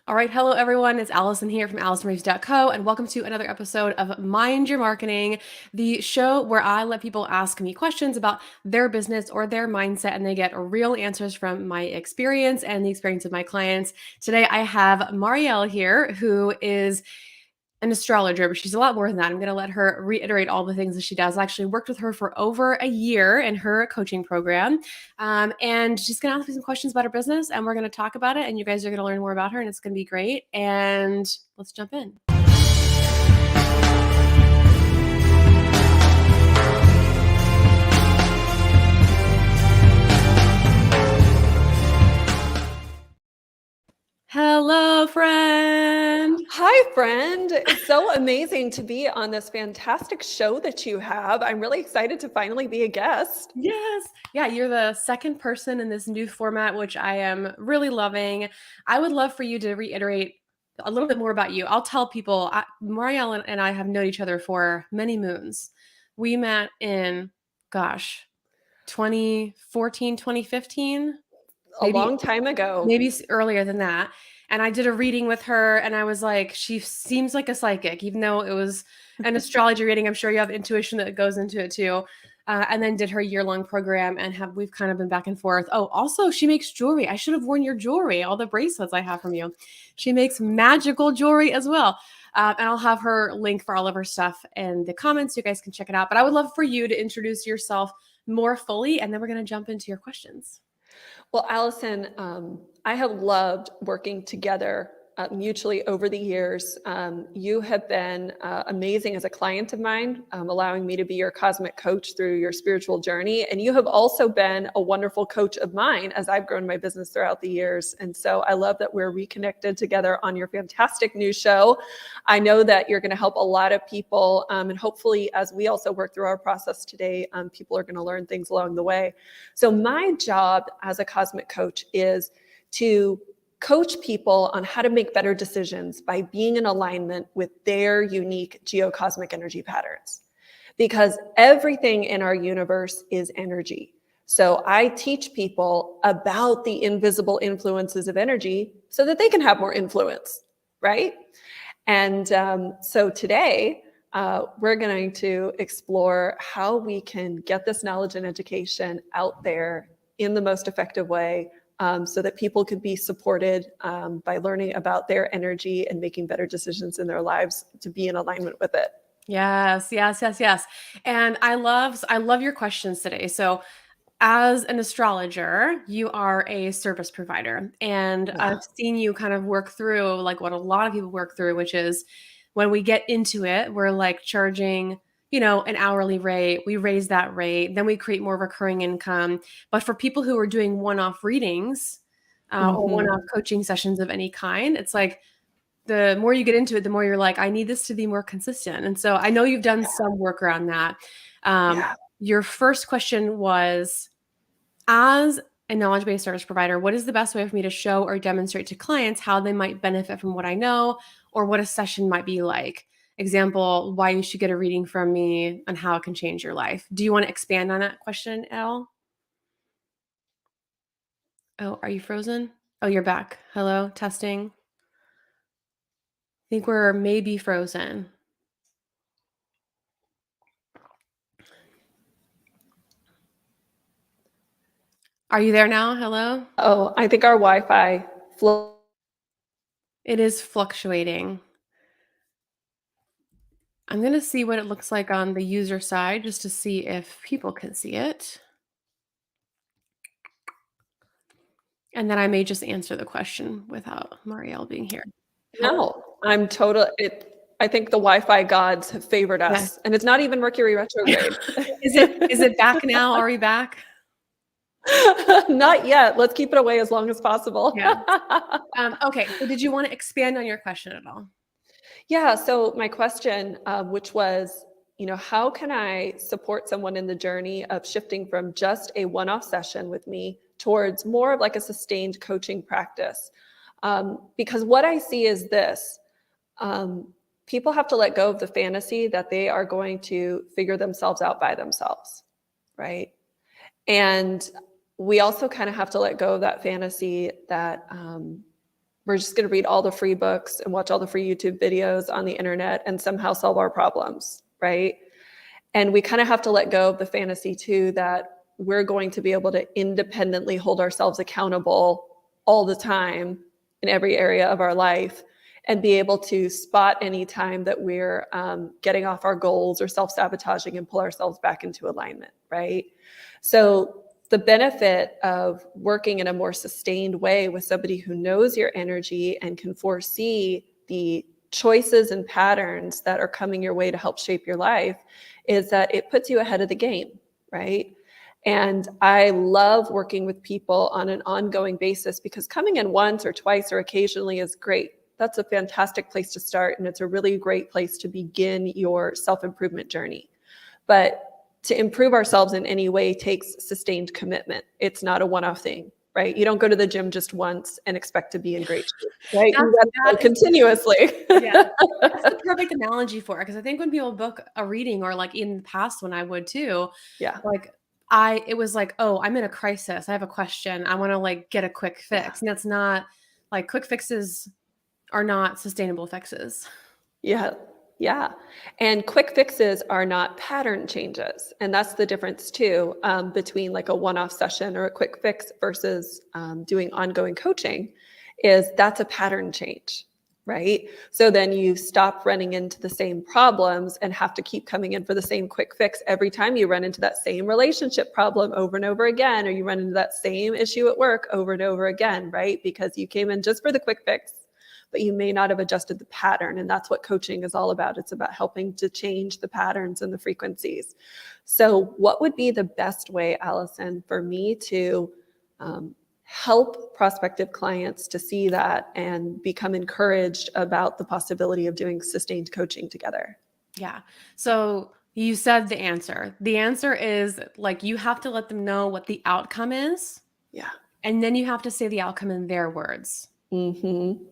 All right, hello everyone. It's Allison here from AllisonReeves.co, and welcome to another episode of Mind Your Marketing, the show where I let people ask me questions about their business or their mindset, and they get real answers from my experience and the experience of my clients. Today, I have Marielle here, who is an astrologer, but she's a lot more than that. I'm going to let her reiterate all the things that she does. I actually worked with her for over a year in her coaching program. And she's going to ask me some questions about her business, and we're going to talk about it. And you guys are going to learn more about her, and it's going to be great. And let's jump in. Hello, friend. Hi, friend. It's so amazing to be on this fantastic show that you have. I'm really excited to finally be a guest. Yes. Yeah, you're the second person in this new format, which I am really loving. I would love for you to reiterate a little bit more about you. I'll tell people, Marielle and I have known each other for many moons. We met in, 2014, 2015, A maybe long time ago. maybe earlier than that. And I did a reading with her, and I was like, she seems like a psychic, even though it was an astrology reading. I'm sure you have intuition that goes into it too. And then did her year-long program, and we've kind of been back and forth. Oh, also, she makes jewelry. I should have worn your jewelry, all the bracelets I have from you. She makes magical jewelry as well. And I'll have her link for all of her stuff in the comments so you guys can check it out. But I would love for you to introduce yourself more fully, and then we're going to jump into your questions. Well, Allison, I have loved working together mutually over the years. You have been amazing as a client of mine, allowing me to be your cosmic coach through your spiritual journey. And you have also been a wonderful coach of mine as I've grown my business throughout the years. And so I love that we're reconnected together on your fantastic new show. I know that you're going to help a lot of people. And hopefully, as we also work through our process today, people are going to learn things along the way. So my job as a cosmic coach is to coach people on how to make better decisions by being in alignment with their unique geocosmic energy patterns. Because everything in our universe is energy. So I teach people about the invisible influences of energy so that they can have more influence, right? And so today, we're going to explore how we can get this knowledge and education out there in the most effective way, so that people could be supported by learning about their energy and making better decisions in their lives to be in alignment with it. Yes, yes, yes, yes. And I love your questions today. So as an astrologer, you are a service provider. And Yeah. I've seen you kind of work through like what a lot of people work through, which is when we get into it, we're like charging, an hourly rate. We raise that rate, then we create more recurring income. But for people who are doing one-off readings, or Mm-hmm. one-off coaching sessions of any kind, it's like the more you get into it, the more you're like, I need this to be more consistent. And so I know you've done some work around that. Um, Yeah. your first question was, as a knowledge-based service provider, what is the best way for me to show or demonstrate to clients how they might benefit from what I know, or what a session might be like? Example, why you should get a reading from me and how it can change your life. Do you want to expand on that question at all? Oh, are you frozen? Oh, you're back. Hello, testing. I think we're maybe frozen. Are you there now? Hello? Oh, I think our Wi-Fi flew. It is fluctuating. I'm going to see what it looks like on the user side just to see if people can see it. And then I may just answer the question without Marielle being here. No, I'm total. I think the Wi-Fi gods have favored Yeah. us, and it's not even Mercury retrograde. Is it back now? Are we back? Not yet. Let's keep it away as long as possible. Yeah. Okay. So did you want to expand on your question at all? Yeah. So my question, which was, how can I support someone in the journey of shifting from just a one-off session with me towards more of like a sustained coaching practice? Because what I see is this. People have to let go of the fantasy that they are going to figure themselves out by themselves, right? And we also kind of have to let go of that fantasy that We're just going to read all the free books and watch all the free YouTube videos on the internet and somehow solve our problems, right? And we kind of have to let go of the fantasy too that we're going to be able to independently hold ourselves accountable all the time in every area of our life and be able to spot any time that we're getting off our goals or self-sabotaging and pull ourselves back into alignment, right? So the benefit of working in a more sustained way with somebody who knows your energy and can foresee the choices and patterns that are coming your way to help shape your life is that it puts you ahead of the game, right? And I love working with people on an ongoing basis because coming in once or twice or occasionally is great. That's a fantastic place to start. And it's a really great place to begin your self-improvement journey. But to improve ourselves in any way takes sustained commitment. It's not a one-off thing, right? You don't go to the gym just once and expect to be in great shape, right? You got to go continuously. Yeah, that's the perfect analogy for it. Because I think when people book a reading, or like in the past when I would too, Yeah. like it was like, oh, I'm in a crisis. I have a question. I want to like get a quick fix. And that's not like quick fixes are not sustainable fixes. Yeah. Yeah. And quick fixes are not pattern changes. And that's the difference too, between like a one-off session or a quick fix versus doing ongoing coaching is that's a pattern change, right? So then you stop running into the same problems and have to keep coming in for the same quick fix every time you run into that same relationship problem over and over again, or you run into that same issue at work over and over again, right? Because you came in just for the quick fix, but you may not have adjusted the pattern. And that's what coaching is all about. It's about helping to change the patterns and the frequencies. So what would be the best way, Allison, for me to help prospective clients to see that and become encouraged about the possibility of doing sustained coaching together? Yeah. So you said the answer. The answer is like you have to let them know what the outcome is. Yeah. And then you have to say the outcome in their words. Mm-hmm.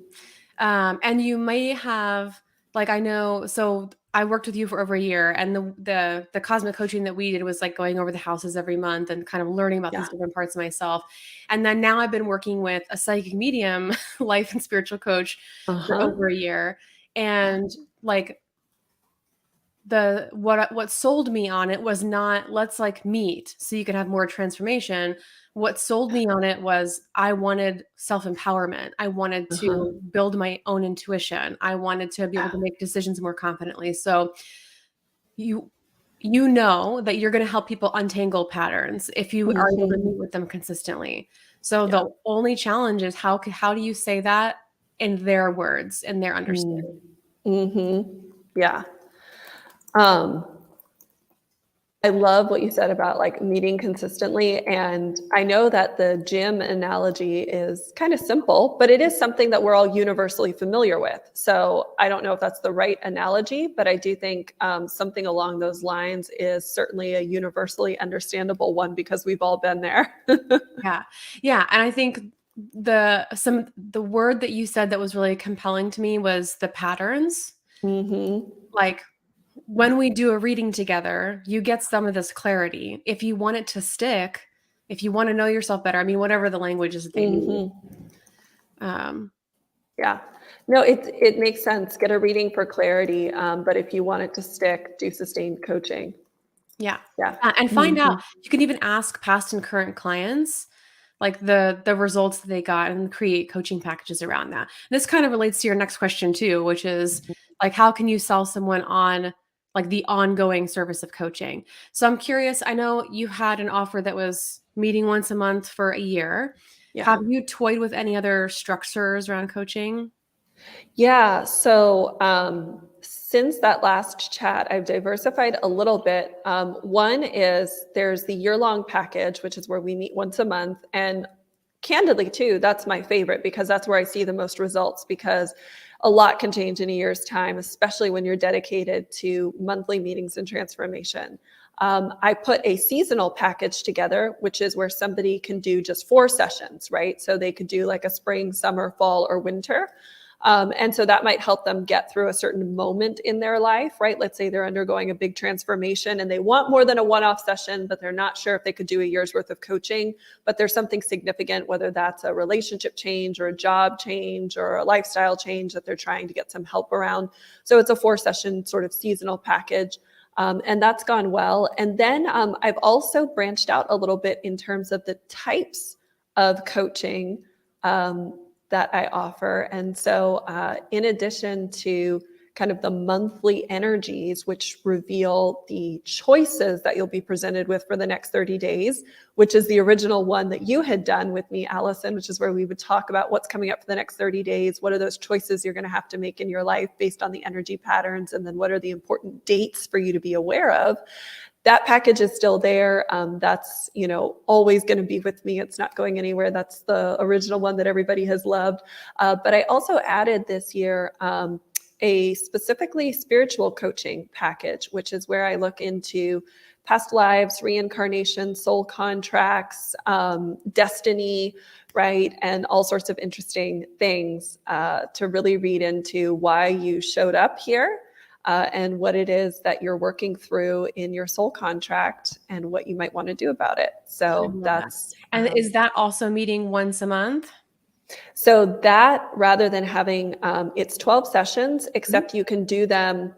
And you may have, like, I know, so I worked with you for over a year, and the cosmic coaching that we did was like going over the houses every month and kind of learning about these different parts of myself. And then now I've been working with a psychic medium, life and spiritual coach for over a year. And like what sold me on it was not let's like meet so you can have more transformation. What sold me on it was I wanted self-empowerment. I wanted to build my own intuition. I wanted to be able to make decisions more confidently. So you know that you're going to help people untangle patterns if you are able to meet with them consistently. So the only challenge is how do you say that in their words and their understanding? Yeah. I love what you said about like meeting consistently. And I know that the gym analogy is kind of simple, but it is something that we're all universally familiar with. So I don't know if that's the right analogy, but I do think something along those lines is certainly a universally understandable one because we've all been there. Yeah. Yeah. And I think the word that you said that was really compelling to me was the patterns. Like when we do a reading together, you get some of this clarity. If you want it to stick, if you want to know yourself better, I mean, whatever the language is that they need. Yeah. No, it makes sense. Get a reading for clarity. But if you want it to stick, do sustained coaching. Yeah. Yeah. And find out. You can even ask past and current clients like the results that they got and create coaching packages around that. And this kind of relates to your next question too, which is like, how can you sell someone on like the ongoing service of coaching? So I'm curious, I know you had an offer that was meeting once a month for a year. Yeah. Have you toyed with any other structures around coaching? Yeah. So since that last chat, I've diversified a little bit. One is there's the year-long package, which is where we meet once a month. And candidly, too, that's my favorite because that's where I see the most results because a lot can change in a year's time, especially when you're dedicated to monthly meetings and transformation. I put a seasonal package together, which is where somebody can do just 4 sessions, right? So they could do like a spring, summer, fall, or winter. And so that might help them get through a certain moment in their life, right? Let's say they're undergoing a big transformation and they want more than a one-off session, but they're not sure if they could do a year's worth of coaching, but there's something significant, whether that's a relationship change or a job change or a lifestyle change that they're trying to get some help around. So it's a 4-session sort of seasonal package. And that's gone well. And then I've also branched out a little bit in terms of the types of coaching that I offer. And so in addition to kind of the monthly energies, which reveal the choices that you'll be presented with for the next 30 days, which is the original one that you had done with me, Allison, which is where we would talk about what's coming up for the next 30 days. What are those choices you're going to have to make in your life based on the energy patterns? And then what are the important dates for you to be aware of? That package is still there. That's, always going to be with me. It's not going anywhere. That's the original one that everybody has loved. But I also added this year a specifically spiritual coaching package, which is where I look into past lives, reincarnation, soul contracts, destiny, right? And all sorts of interesting things to really read into why you showed up here. And what it is that you're working through in your soul contract and what you might want to do about it. So that's. And is that also meeting once a month? So that rather than having, it's 12 sessions, except you can do them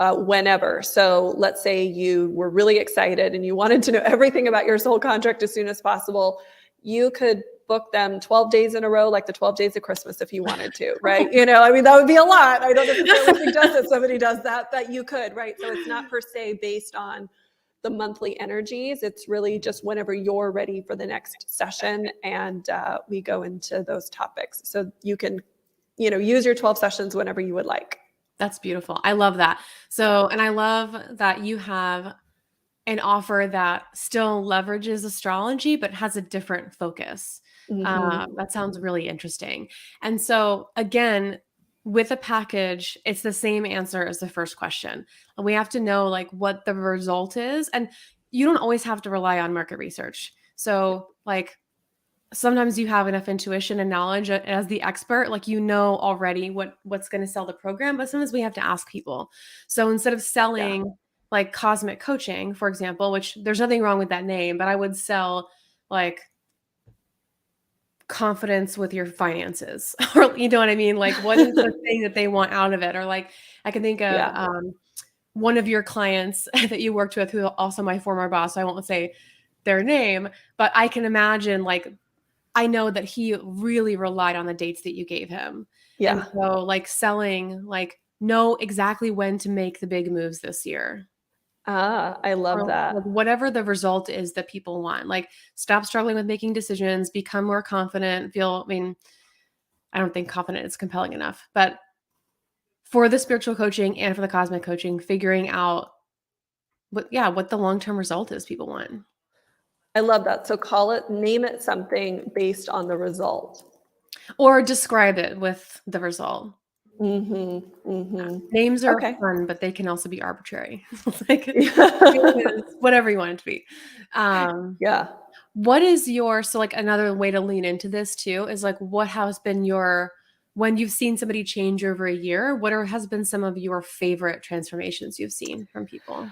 whenever. So let's say you were really excited and you wanted to know everything about your soul contract as soon as possible. You could book them 12 days in a row, like the 12 days of Christmas, if you wanted to, right? That would be a lot. I don't necessarily suggest that somebody does that you could, right? So it's not per se based on the monthly energies. It's really just whenever you're ready for the next session. And we go into those topics. So you can, use your 12 sessions whenever you would like. That's beautiful. I love that. So, and I love that you have an offer that still leverages astrology, but has a different focus. That sounds really interesting. And so again, with a package, it's the same answer as the first question. We have to know what the result is. And you don't always have to rely on market research. So sometimes you have enough intuition and knowledge as the expert, already what's going to sell the program, but sometimes we have to ask people. So instead of selling cosmic coaching, for example, which there's nothing wrong with that name, but I would sell confidence with your finances, or you know what I mean? What is the thing that they want out of it? Or I can think of one of your clients that you worked with, who also my former boss, so I won't say their name, but I can imagine I know that he really relied on the dates that you gave him. Yeah. And so selling, know exactly when to make the big moves this year. I love that. Whatever the result is that people want, stop struggling with making decisions, become more confident, I don't think confident is compelling enough, but for the spiritual coaching and for the cosmic coaching, figuring out what the long-term result is people want. I love that. So name it something based on the result. Or describe it with the result. Names are fun, but they can also be arbitrary. Whatever you want it to be. What is another way to lean into this too is what has been when you've seen somebody change over a year, has been some of your favorite transformations you've seen from people?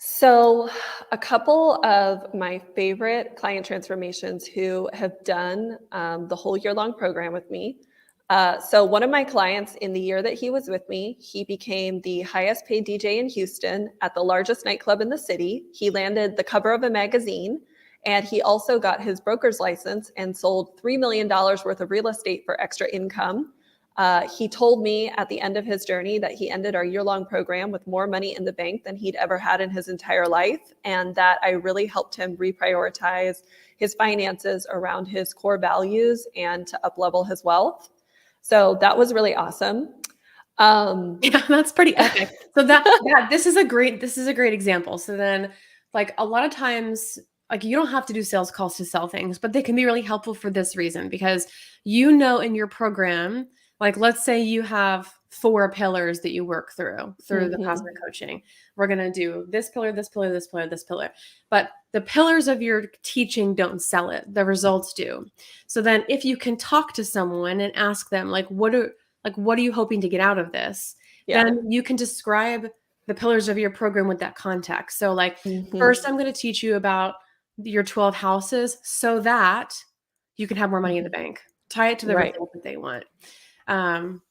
So a couple of my favorite client transformations who have done the whole year-long program with me. So one of my clients, in the year that he was with me, he became the highest paid DJ in Houston at the largest nightclub in the city. He landed the cover of a magazine, and he also got his broker's license and sold $3 million worth of real estate for extra income. He told me at the end of his journey that he ended our year-long program with more money in the bank than he'd ever had in his entire life, and that I really helped him reprioritize his finances around his core values and to up-level his wealth. So that was really awesome. Yeah, that's pretty epic. So this is a great example. So then a lot of times, you don't have to do sales calls to sell things, but they can be really helpful for this reason, because in your program, let's say you have 4 pillars that you work through the cosmic coaching. We're going to do this pillar, this pillar, this pillar, this pillar. But the pillars of your teaching don't sell it. The results do. So then if you can talk to someone and ask them, what are like, what are you hoping to get out of this? Yeah. Then you can describe the pillars of your program with that context. So like, first, Mhm. I'm going to teach you about your 12 houses so that you can have more money in the Mhm. bank. Tie it to the Right. result that they want. Um,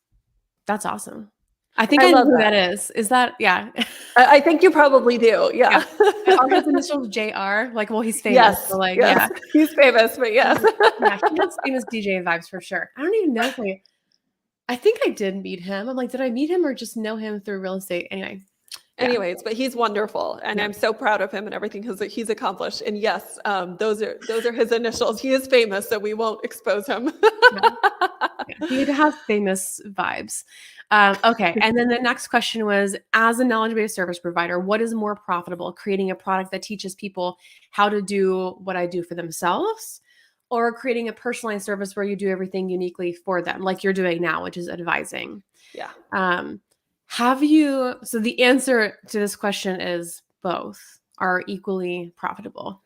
that's awesome. I think I I know love who that. that is. Is that, yeah. I think you probably do. Yeah. Yeah. Are his initials JR? Like, well, he's famous. So Yes. like, yeah. Yes. He's famous, but yes. Yeah, he has famous DJ vibes for sure. I don't even know if I think I did meet him. I'm like, did I meet him or just know him through real estate? Anyway, yeah, Anyways, but he's wonderful, and yeah, I'm so proud of him and everything he's accomplished. And yes, those are his initials. He is famous, so we won't expose him. yeah, yeah. He has famous vibes. Okay, and then the next question was, as a knowledge-based service provider, what is more profitable, creating a product that teaches people how to do what I do for themselves, or creating a personalized service where you do everything uniquely for them, like you're doing now, which is advising? Yeah, Um, so the answer to this question is both are equally profitable.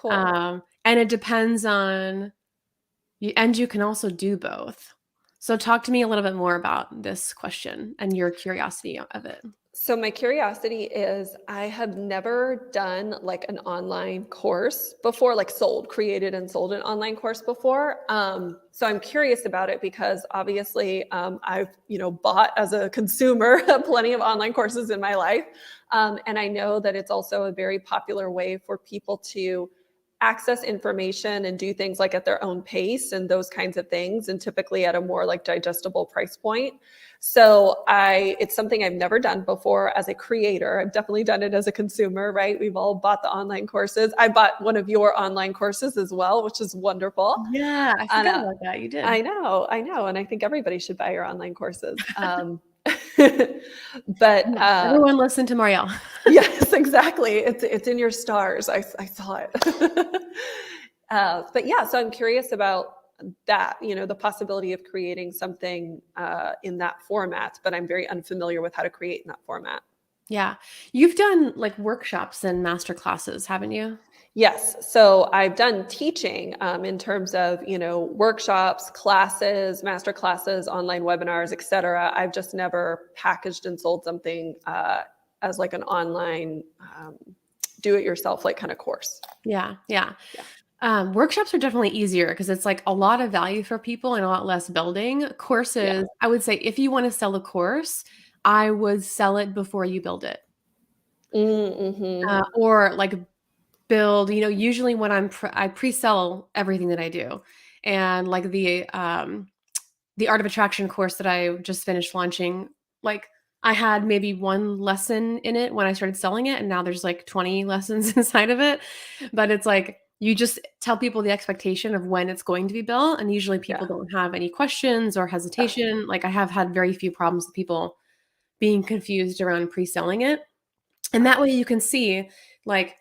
cool. And it depends on you, and you can also do both. So talk to me a little bit more about this question and your curiosity of it. So my curiosity is I have never done like an online course before, like created and sold an online course before. So I'm curious about it because obviously I've, bought as a consumer plenty of online courses in my life. And I know that it's also a very popular way for people to access information and do things like at their own pace and those kinds of things, and typically at a more like digestible price point. So it's something I've never done before as a creator. I've definitely done it as a consumer, right? We've all bought the online courses. I bought one of your online courses as well, which is wonderful. Yeah, I And forgot about that. You did. I know. And I think everybody should buy your online courses. But Yeah, everyone listen to Marielle. yes, exactly. It's in your stars. I saw it. But yeah, so I'm curious about that, the possibility of creating something in that format, but I'm very unfamiliar with how to create in that format. Yeah. You've done like workshops and master classes, haven't you? Yes. So I've done teaching in terms of, workshops, classes, master classes, online webinars, et cetera. I've just never packaged and sold something as like an online do-it-yourself like kind of course. Yeah, yeah. Yeah. Workshops are definitely easier because it's like a lot of value for people and a lot less building. Yeah. Courses, I would say if you want to sell a course, I would sell it before you build it. Mm-hmm. Or like build, usually when I pre-sell everything that I do. And like the Art of Attraction course that I just finished launching, like I had maybe one lesson in it when I started selling it, and now there's like 20 lessons inside of it. But it's like you just tell people the expectation of when it's going to be built, and usually people Yeah. don't have any questions or Yeah. hesitation. Like I have had very few problems with people being confused around pre-selling it. And that way you can see like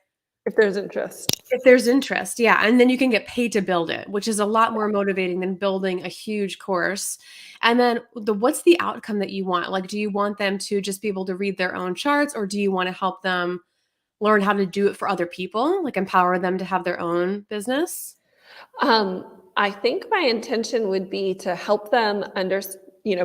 If there's interest. if there's interest, yeah, and then you can get paid to build it, which is a lot more motivating than building a huge course. And then what's the outcome that you want? Like, do you want them to just be able to read their own charts, or do you want to help them learn how to do it for other people, like empower them to have their own business? I think my intention would be to help them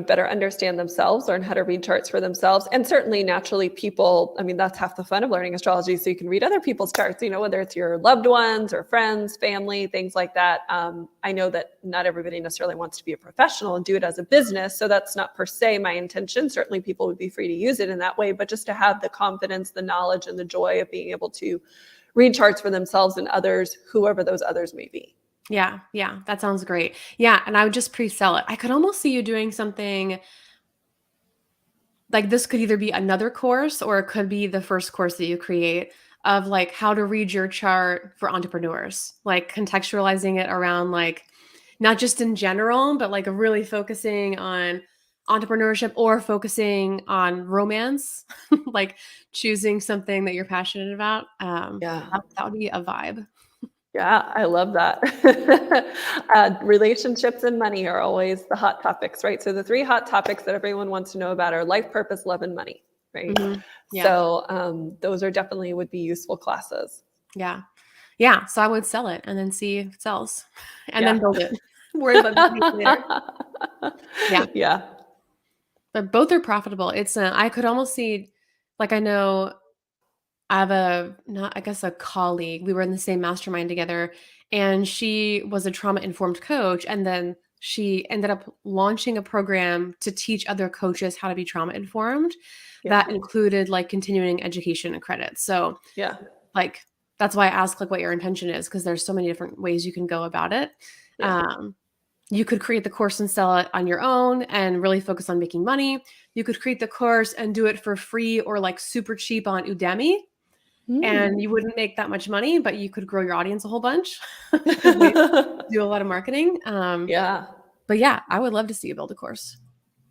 better understand themselves, learn how to read charts for themselves. And certainly naturally people, I mean, that's half the fun of learning astrology. So you can read other people's charts, whether it's your loved ones or friends, family, things like that. I know that not everybody necessarily wants to be a professional and do it as a business. So that's not per se my intention. Certainly people would be free to use it in that way, but just to have the confidence, the knowledge, and the joy of being able to read charts for themselves and others, whoever those others may be. Yeah, yeah, that sounds great. Yeah, and I would just pre-sell it. I could almost see you doing something like this could either be another course or it could be the first course that you create of like how to read your chart for entrepreneurs, like contextualizing it around like not just in general, but like really focusing on entrepreneurship or focusing on romance, like choosing something that you're passionate about. Yeah. That would be a vibe. Yeah, I love that. Relationships and money are always the hot topics, right? So the three hot topics that everyone wants to know about are life, purpose, love, and money, right? Yeah, So those are definitely would be useful classes. yeah. Yeah, so I would sell it and then see if it sells and then Yeah. build it. Worry about building it later. Yeah. Yeah. But both are profitable. It's I could almost see, like, I know I have a not I guess a colleague. We were in the same mastermind together, and she was a trauma informed coach, and then she ended up launching a program to teach other coaches how to be trauma informed Yeah. that included like continuing education and credits. So Yeah. like that's why I ask like what your intention is, because there's so many different ways you can go about it. Yeah. Um, you could create the course and sell it on your own and really focus on making money. You could create the course and do it for free or like super cheap on Udemy, and Mm. you wouldn't make that much money, but you could grow your audience a whole bunch because they do a lot of marketing. Yeah. But yeah, I would love to see you build a course.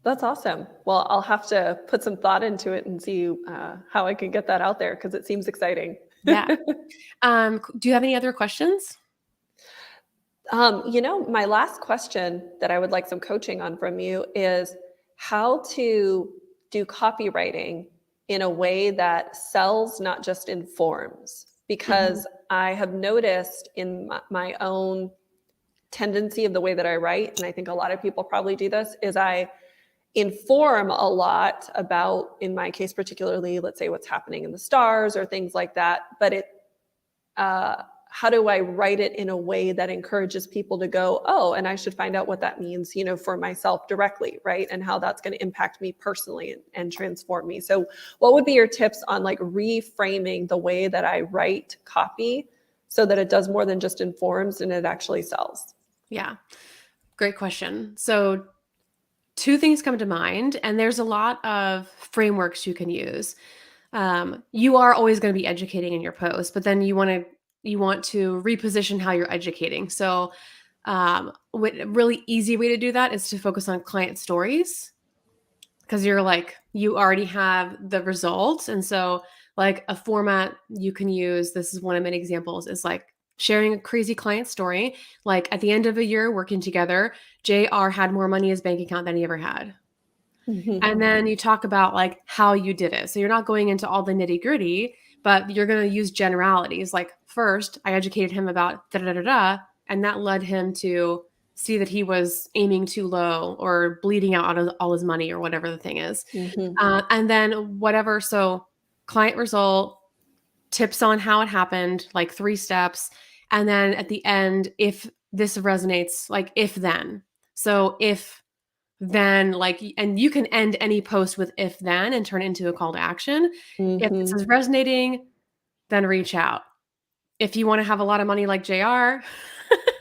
That's awesome. Well, I'll have to put some thought into it and see how I can get that out there because it seems exciting. Yeah. Do you have any other questions? My last question that I would like some coaching on from you is how to do copywriting in a way that sells, not just informs. Mhm. Because I have noticed in my own tendency of the way that I write, and I think a lot of people probably do this, is I inform a lot about, in my case particularly, let's say what's happening in the stars or things like that, but how do I write it in a way that encourages people to go, oh, and I should find out what that means, for myself directly, right? And how that's going to impact me personally and transform me. So what would be your tips on like reframing the way that I write copy so that it does more than just informs and it actually sells? Yeah, great question. So two things come to mind, and there's a lot of frameworks you can use. You are always going to be educating in your post, but then you want to reposition how you're educating. So, a really easy way to do that is to focus on client stories, because you already have the results, and so like a format you can use. This is one of many examples. Is like sharing a crazy client story. Like at the end of a year working together, JR had more money in his bank account than he ever had. And Mhm. then you talk about like how you did it. So you're not going into all the nitty gritty, but you're going to use generalities. Like first, I educated him about da da da da, and that led him to see that he was aiming too low or bleeding out all his money or whatever the thing is. Mhm. And then whatever. So client result, tips on how it happened, like 3 steps. And then at the end, if this resonates, like if then. So if then like and you can end any post with if then and turn it into a call to action. If this is Mhm. resonating, then reach out. If you want to have a lot of money like JR,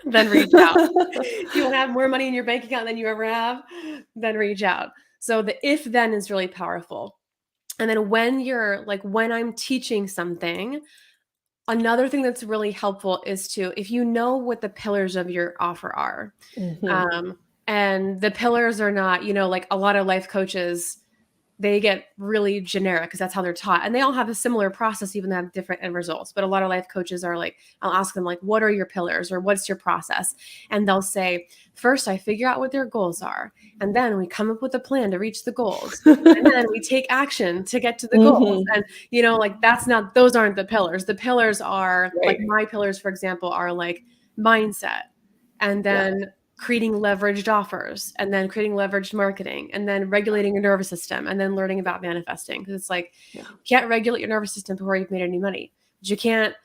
then reach out. If you want to have more money in your bank account than you ever have, then reach out. So the if then is really powerful. And then when I'm teaching something, another thing that's really helpful is to, if you know what the pillars of your offer are, Mhm. um, and the pillars are not, like a lot of life coaches, they get really generic because that's how they're taught. And they all have a similar process, even though they have different end results. But a lot of life coaches are like, I'll ask them, like, what are your pillars or what's your process? And they'll say, first, I figure out what their goals are. And then we come up with a plan to reach the goals. And then we take action to get to the goals. Mhm. And, like, those aren't the pillars. The pillars are like Right. my pillars, for example, are like mindset. And Yeah. then creating leveraged offers, and then creating leveraged marketing, and then regulating your nervous system, and then learning about manifesting. Because it's like, Yeah. you can't regulate your nervous system before you've made any money. But you can't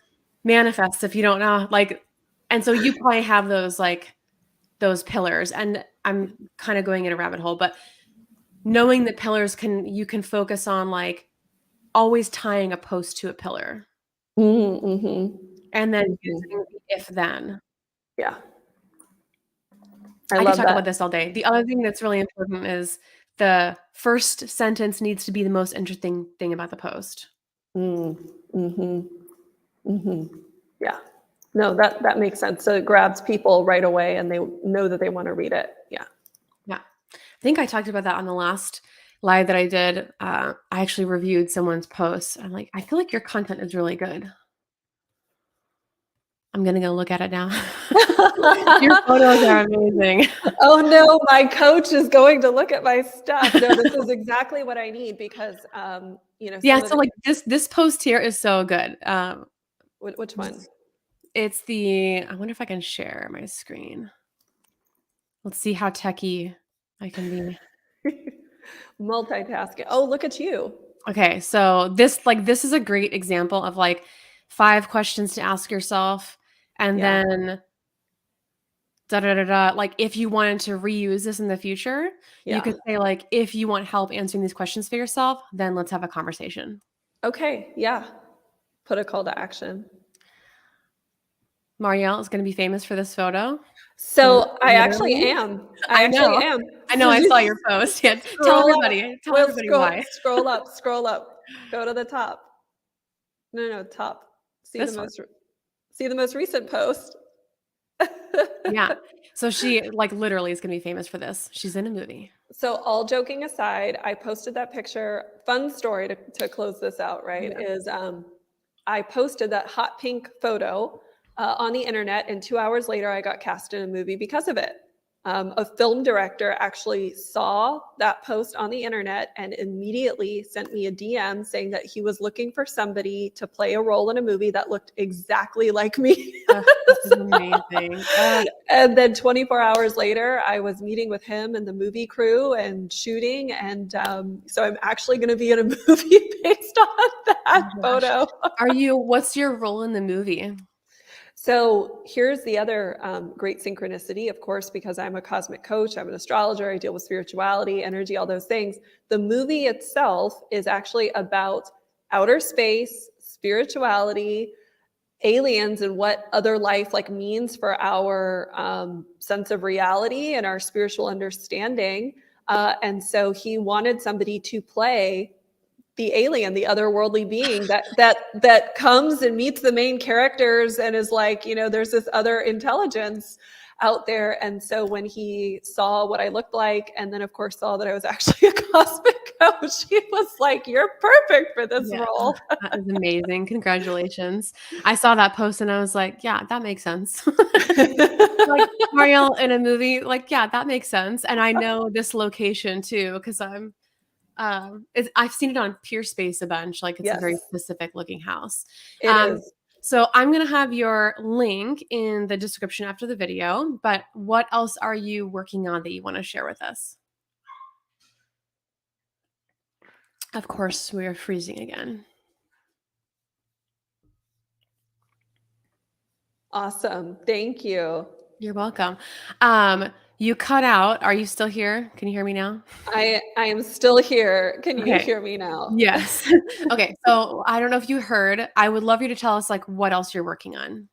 manifest if you don't know. Like, and so you probably have those pillars. And I'm kind of going in a rabbit hole, but knowing the pillars you can focus on like always tying a post to a pillar, Mhm. Mhm. and then Mhm. using the if then. Yeah. I I could love talk that. about this all day. The other thing that's really important is the first sentence needs to be the most interesting thing about the post. Mm. Mhm. Mhm. Yeah. No, that makes sense. So it grabs people right away and they know that they want to read it. Yeah. Yeah. I think I talked about that on the last live that I did. I actually reviewed someone's post. I'm like, I feel like your content is really good. I'm gonna go look at it now. Your photos are amazing. Oh no, my coach is going to look at my stuff. No, this is exactly what I need because Yeah, some of so the like this post here is so good. which one? It's I wonder if I can share my screen. Let's see how techie I can be. Multitasking. Oh, look at you. Okay, so this is a great example of like 5 questions to ask yourself, and Yeah. then da da da da. Like if you wanted to reuse this in the future, you Yeah. could say like, if you want help answering these questions for yourself, then let's have a conversation. Okay. Yeah. Put a call to action. Marielle is going to be famous for this photo. So I actually Literally, am. I I actually know. am. I know. So I saw just your post. Yeah, scroll up. tell Well, everybody why. scroll up, scroll up. Go to the top. No, no, top. See the This one. most see the most recent post. Yeah. So she like literally is going to be famous for this. She's in a movie. So all joking aside, I posted that picture. Fun story to close this out, right? Yeah. Is I posted that hot pink photo on the internet, and 2 hours later, I got cast in a movie because of it. A film director actually saw that post on the internet and immediately sent me a DM saying that he was looking for somebody to play a role in a movie that looked exactly like me. Ugh, this is amazing. And then 24 hours later, I was meeting with him and the movie crew and shooting. And so I'm actually going to be in a movie based on that Oh gosh. photo. What's your role in the movie? So here's the other great synchronicity, of course, because I'm a cosmic coach, I'm an astrologer, I deal with spirituality, energy, all those things. The movie itself is actually about outer space, spirituality, aliens, and what other life like means for our sense of reality and our spiritual understanding. And so he wanted somebody to play the alien, the otherworldly being that comes and meets the main characters and is like, there's this other intelligence out there. And so when he saw what I looked like, and then of course saw that I was actually a cosmic coach, he was like, "You're perfect for this Yeah, role." that is amazing. Congratulations. I saw that post and I was like, yeah, that makes sense. Like Marielle in a movie, like, yeah, that makes sense. And I know this location too, because I've seen it on Peer Space a bunch. Like it's a Yes, very specific looking house. it Um, is. so I'm gonna have your link in the description after the video. But what else are you working on that you want to share with us? Of course, we are freezing again. Awesome. Thank you. You're welcome. You cut out. Are you still here? Can you hear me now? I am still here. Can you Okay. hear me now? Yes. Okay. So I don't know if you heard. I would love you to tell us like what else you're working on.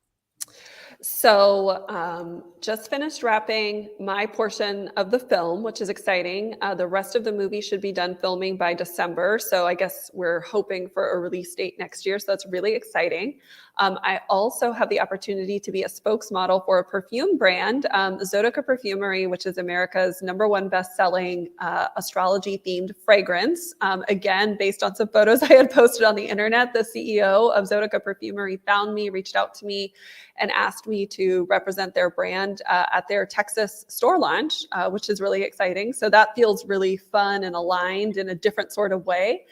So, just finished wrapping my portion of the film, which is exciting. The rest of the movie should be done filming by December. So, I guess we're hoping for a release date next year. So, that's really exciting. I also have the opportunity to be a spokesmodel for a perfume brand, Zodica Perfumery, which is America's #1 best-selling astrology-themed fragrance. Again, based on some photos I had posted on the internet, the CEO of Zodica Perfumery found me, reached out to me, and asked me to represent their brand at their Texas store launch, which is really exciting. So that feels really fun and aligned in a different sort of way.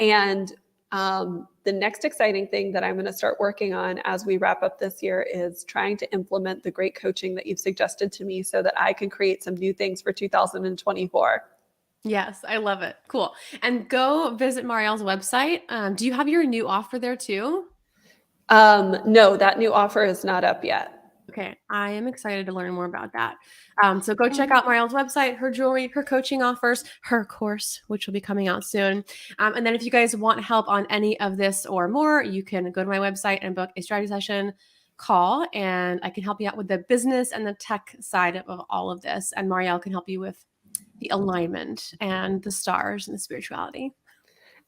And the next exciting thing that I'm going to start working on as we wrap up this year is trying to implement the great coaching that you've suggested to me so that I can create some new things for 2024. Yes, I love it. Cool. And go visit Marielle's website. Do you have your new offer there too? No, that new offer is not up yet. Okay, I am excited to learn more about that. So go check out Marielle's website, her jewelry, her coaching offers, her course, which will be coming out soon. And then if you guys want help on any of this or more, you can go to my website and book a strategy session call, and I can help you out with the business and the tech side of all of this. And Marielle can help you with the alignment and the stars and the spirituality.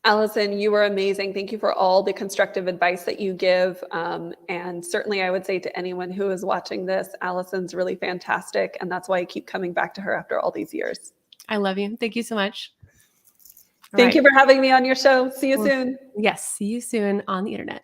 Allison, you were amazing. Thank you for all the constructive advice that you give. And certainly I would say to anyone who is watching this, Allison's really fantastic. And that's why I keep coming back to her after all these years. I love you. Thank you so much. All Thank right. you for having me on your show. See you Well, soon. yes, see you soon on the internet.